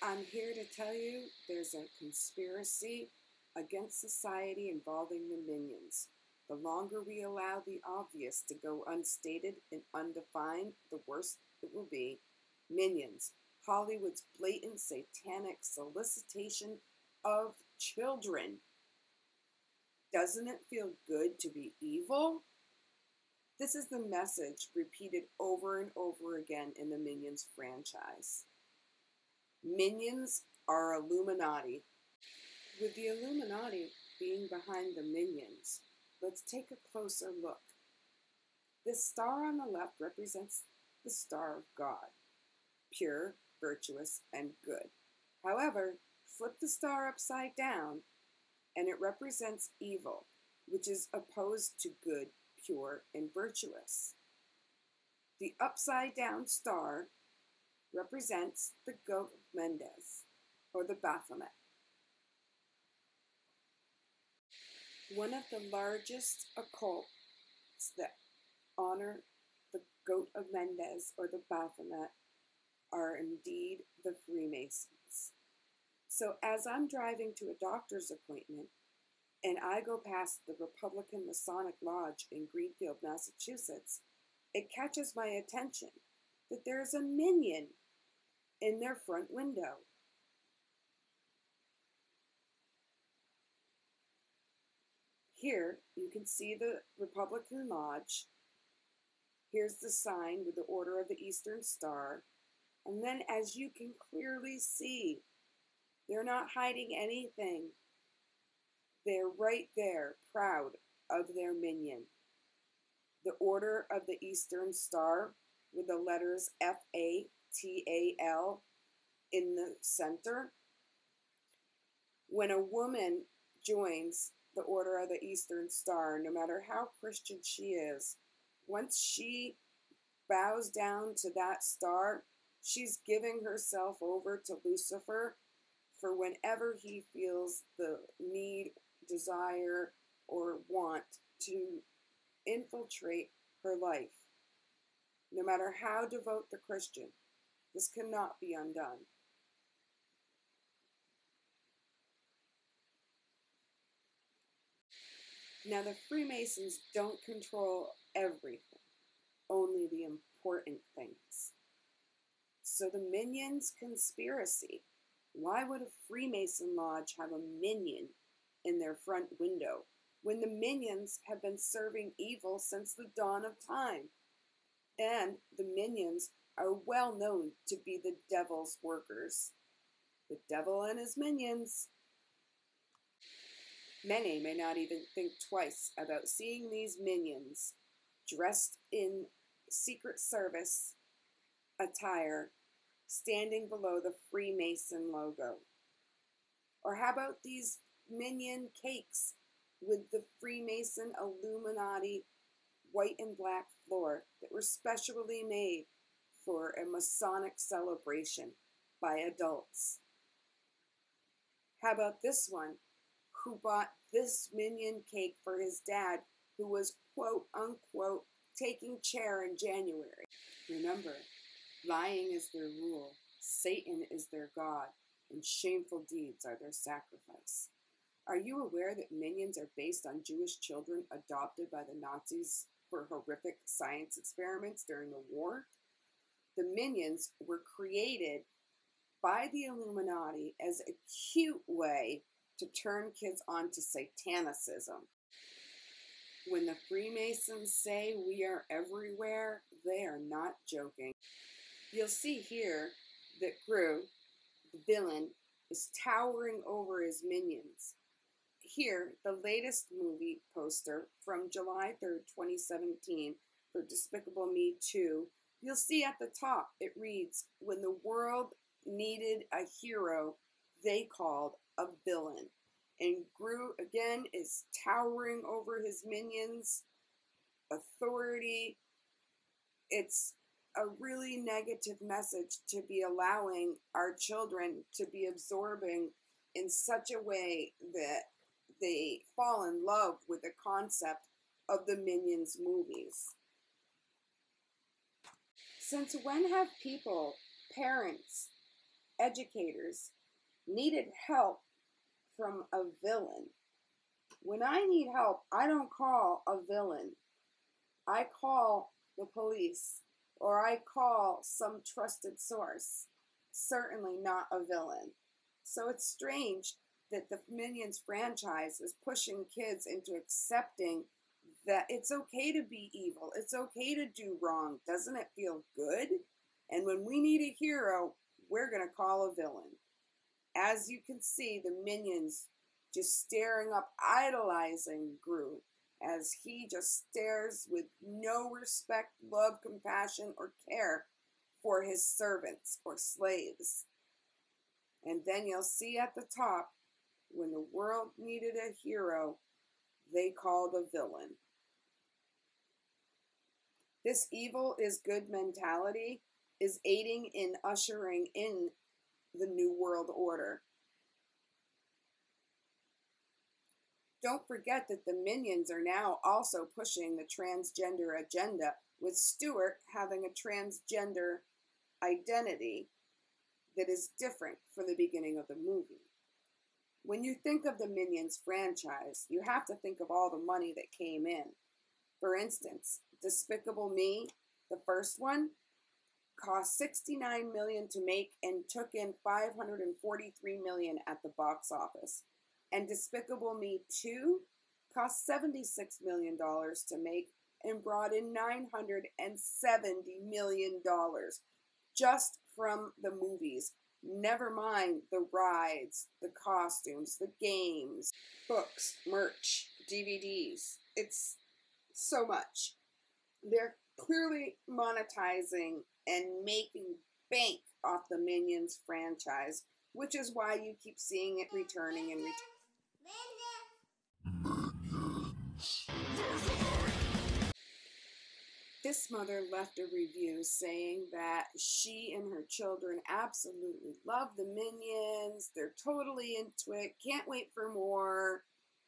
I'm here to tell you there's a conspiracy against society involving the minions. The longer we allow the obvious to go unstated and undefined, the worse it will be. Minions, Hollywood's blatant satanic solicitation of children. Doesn't it feel good to be evil? This is the message repeated over and over again in the Minions franchise. Minions are Illuminati. With the Illuminati being behind the minions, let's take a closer look. This star on the left represents the star of God, pure, virtuous, and good. However, flip the star upside down, and it represents evil, which is opposed to good, pure, and virtuous. The upside down star represents the goat of Mendes, or the Baphomet. One of the largest occults that honor the goat of Mendes, or the Baphomet, are indeed the Freemasons. So as I'm driving to a doctor's appointment, and I go past the Republican Masonic Lodge in Greenfield, Massachusetts, it catches my attention that there is a minion in their front window. Here you can see the Republican Lodge. Here's the sign with the Order of the Eastern Star. And then, as you can clearly see, they're not hiding anything. They're right there, proud of their minion. The Order of the Eastern Star with the letters FATAL in the center. When a woman joins the Order of the Eastern Star, no matter how Christian she is, once she bows down to that star, she's giving herself over to Lucifer for whenever he feels the need, desire, or want to infiltrate her life. No matter how devout the Christian, this cannot be undone. Now, the Freemasons don't control everything, only the important things. So the Minions conspiracy. Why would a Freemason lodge have a minion in their front window when the minions have been serving evil since the dawn of time? And the minions are well known to be the devil's workers. The devil and his minions. Many may not even think twice about seeing these minions dressed in Secret Service attire standing below the Freemason logo. Or how about these minion cakes with the Freemason Illuminati white and black floor that were specially made for a Masonic celebration by adults? How about this one, who bought this minion cake for his dad, who was quote unquote taking chair in January? Remember, lying is their rule, Satan is their god, and shameful deeds are their sacrifice. Are you aware that minions are based on Jewish children adopted by the Nazis for horrific science experiments during the war? The minions were created by the Illuminati as a cute way to turn kids on to Satanicism. When the Freemasons say we are everywhere, they are not joking. You'll see here that Gru, the villain, is towering over his minions. Here, the latest movie poster from July 3rd, 2017 for Despicable Me 2, you'll see at the top it reads, "When the world needed a hero, they called a villain." And Gru, again, is towering over his minions' authority. It's a really negative message to be allowing our children to be absorbing in such a way that they fall in love with the concept of the Minions movies. Since when have people, parents, educators needed help from a villain. When I need help, I don't call a villain. I call the police, or I call some trusted source. Certainly not a villain. So it's strange that the Minions franchise is pushing kids into accepting that it's okay to be evil. It's okay to do wrong. Doesn't it feel good? And when we need a hero, we're going to call a villain. As you can see, the Minions just staring up, idolizing Gru as he just stares with no respect, love, compassion, or care for his servants or slaves. And then you'll see at the top, when the world needed a hero, they called a villain. This evil is good mentality is aiding in ushering in the New World Order. Don't forget that the Minions are now also pushing the transgender agenda, with Stuart having a transgender identity that is different from the beginning of the movie. When you think of the Minions franchise, you have to think of all the money that came in. For instance, Despicable Me, the first one, cost $69 million to make and took in $543 million at the box office. And Despicable Me 2 cost $76 million to make and brought in $970 million just from the movies. Never mind the rides, the costumes, the games, books, merch, DVDs. It's so much. They're clearly monetizing and making bank off the Minions franchise, which is why you keep seeing it returning and returning. This mother left a review saying that she and her children absolutely love the Minions. They're totally into it. Can't wait for more.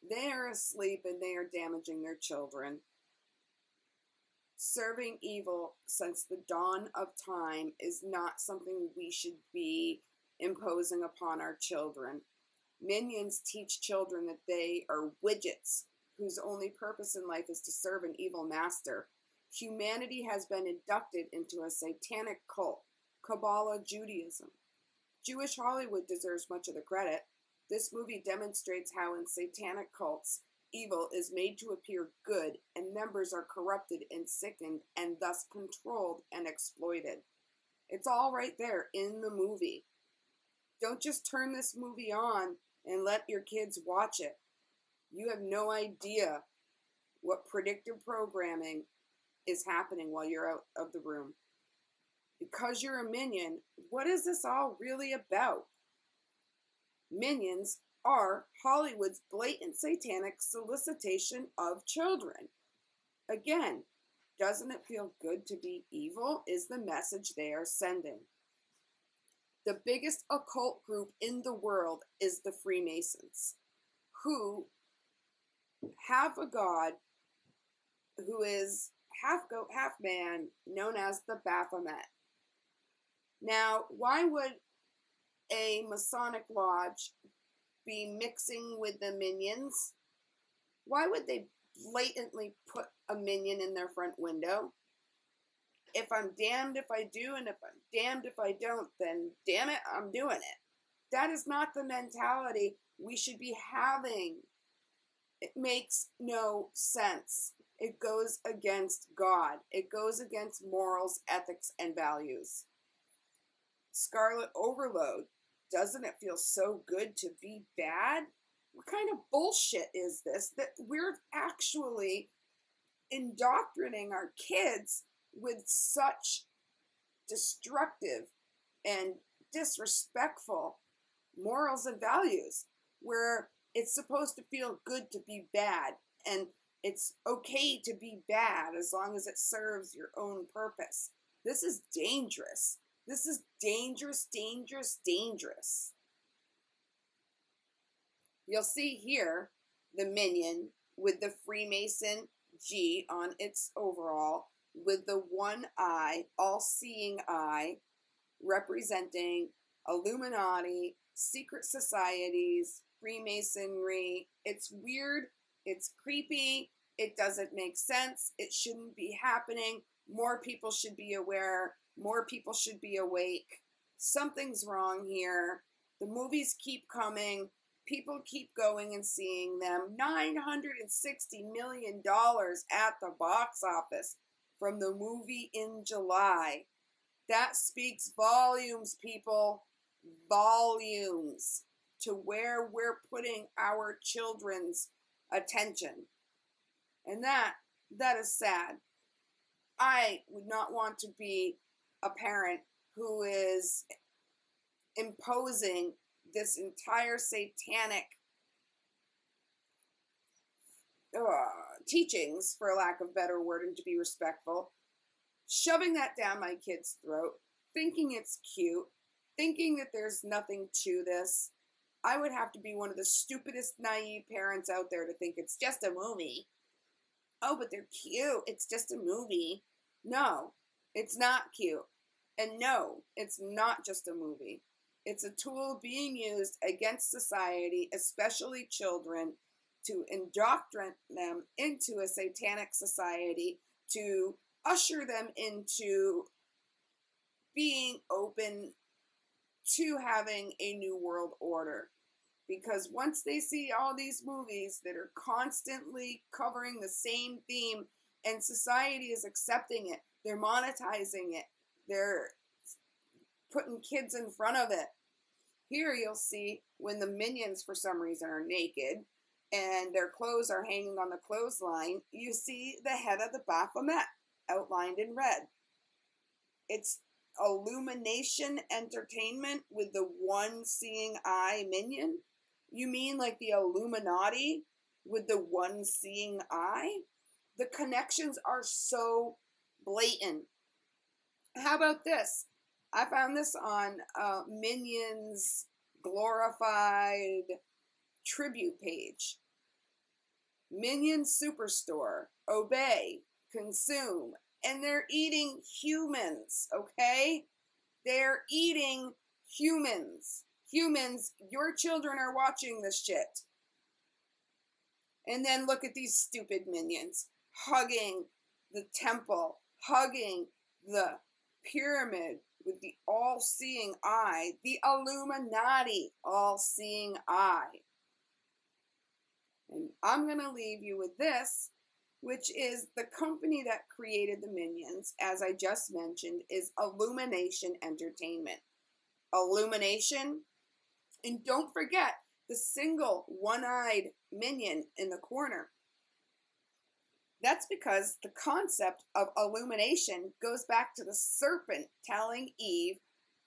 They're asleep and they are damaging their children. Serving evil since the dawn of time is not something we should be imposing upon our children. Minions teach children that they are widgets whose only purpose in life is to serve an evil master. Humanity has been inducted into a satanic cult, Kabbalah Judaism. Jewish Hollywood deserves much of the credit. This movie demonstrates how in satanic cults, evil is made to appear good and members are corrupted and sickened and thus controlled and exploited. It's all right there in the movie. Don't just turn this movie on and let your kids watch it. You have no idea what predictive programming is happening while you're out of the room. Because you're a minion, what is this all really about? Minions are Hollywood's blatant satanic solicitation of children. Again, doesn't it feel good to be evil? Is the message they are sending. The biggest occult group in the world is the Freemasons, who have a god who is half goat, half man, known as the Baphomet. Now, why would a Masonic lodge be mixing with the Minions? Why would they blatantly put a minion in their front window? If I'm damned if I do, and if I'm damned if I don't, then damn it, I'm doing it. That is not the mentality we should be having. It makes no sense. It goes against God. It goes against morals, ethics, and values. Scarlet Overload. Doesn't it feel so good to be bad? What kind of bullshit is this? That we're actually indoctrinating our kids with such destructive and disrespectful morals and values, where it's supposed to feel good to be bad, and it's okay to be bad as long as it serves your own purpose. This is dangerous. This is dangerous, dangerous, dangerous. You'll see here the minion with the Freemason G on its overall, with the one eye, all-seeing eye, representing Illuminati, secret societies, Freemasonry. It's weird. It's creepy. It doesn't make sense. It shouldn't be happening. More people should be aware. More people should be awake. Something's wrong here. The movies keep coming. People keep going and seeing them. $960 million at the box office from the movie in July. That speaks volumes, people. Volumes to where we're putting our children's attention. And that is sad. I would not want to be a parent who is imposing this entire satanic teachings, for a lack of better word, and to be respectful, shoving that down my kid's throat, thinking it's cute, thinking that there's nothing to this. I would have to be one of the stupidest, naive parents out there to think it's just a movie. Oh, but they're cute. It's just a movie. No, it's not cute. And no, it's not just a movie. It's a tool being used against society, especially children, to indoctrinate them into a satanic society, to usher them into being open to having a new world order. Because once they see all these movies that are constantly covering the same theme and society is accepting it, they're monetizing it, they're putting kids in front of it. Here you'll see when the minions for some reason are naked and their clothes are hanging on the clothesline, you see the head of the Baphomet outlined in red. It's illumination entertainment with the one seeing eye minion? You mean like the Illuminati with the one seeing eye? The connections are so blatant. How about this? I found this on Minions Glorified tribute page. Minions Superstore, obey, consume, and they're eating humans, okay? They're eating humans. Humans, your children are watching this shit. And then look at these stupid minions hugging the temple, hugging the pyramid with the all-seeing eye, the Illuminati all-seeing eye. And I'm going to leave you with this, which is the company that created the minions, as I just mentioned, is Illumination Entertainment. Illumination. And don't forget the single one-eyed minion in the corner. That's because the concept of illumination goes back to the serpent telling Eve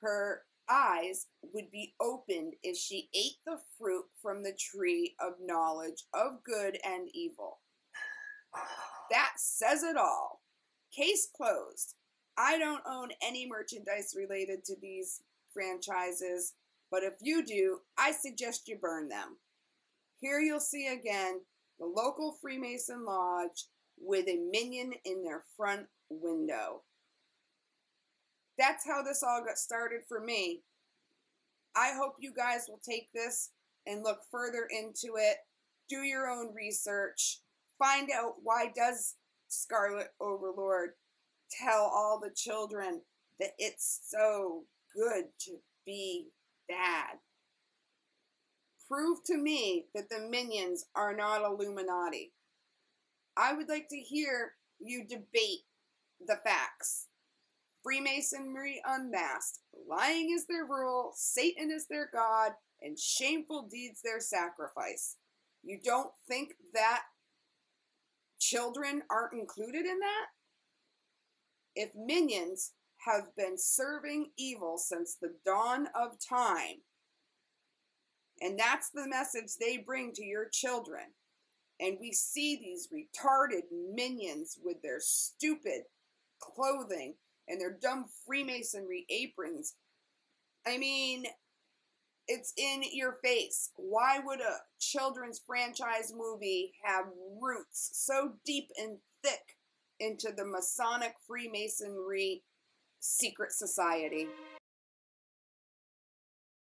her eyes would be opened if she ate the fruit from the tree of knowledge of good and evil. That says it all. Case closed. I don't own any merchandise related to these franchises, but if you do, I suggest you burn them. Here you'll see again the local Freemason lodge with a minion in their front window. That's how this all got started for me. I hope you guys will take this and look further into it. Do your own research. Find out why does Scarlet Overlord tell all the children that it's so good to be bad. Prove to me that the minions are not Illuminati. I would like to hear you debate the facts. Freemasonry unmasked. Lying is their rule, Satan is their god, and shameful deeds their sacrifice. You don't think that children aren't included in that? If minions have been serving evil since the dawn of time, and that's the message they bring to your children, and we see these retarded minions with their stupid clothing and their dumb Freemasonry aprons. I mean, it's in your face. Why would a children's franchise movie have roots so deep and thick into the Masonic Freemasonry secret society?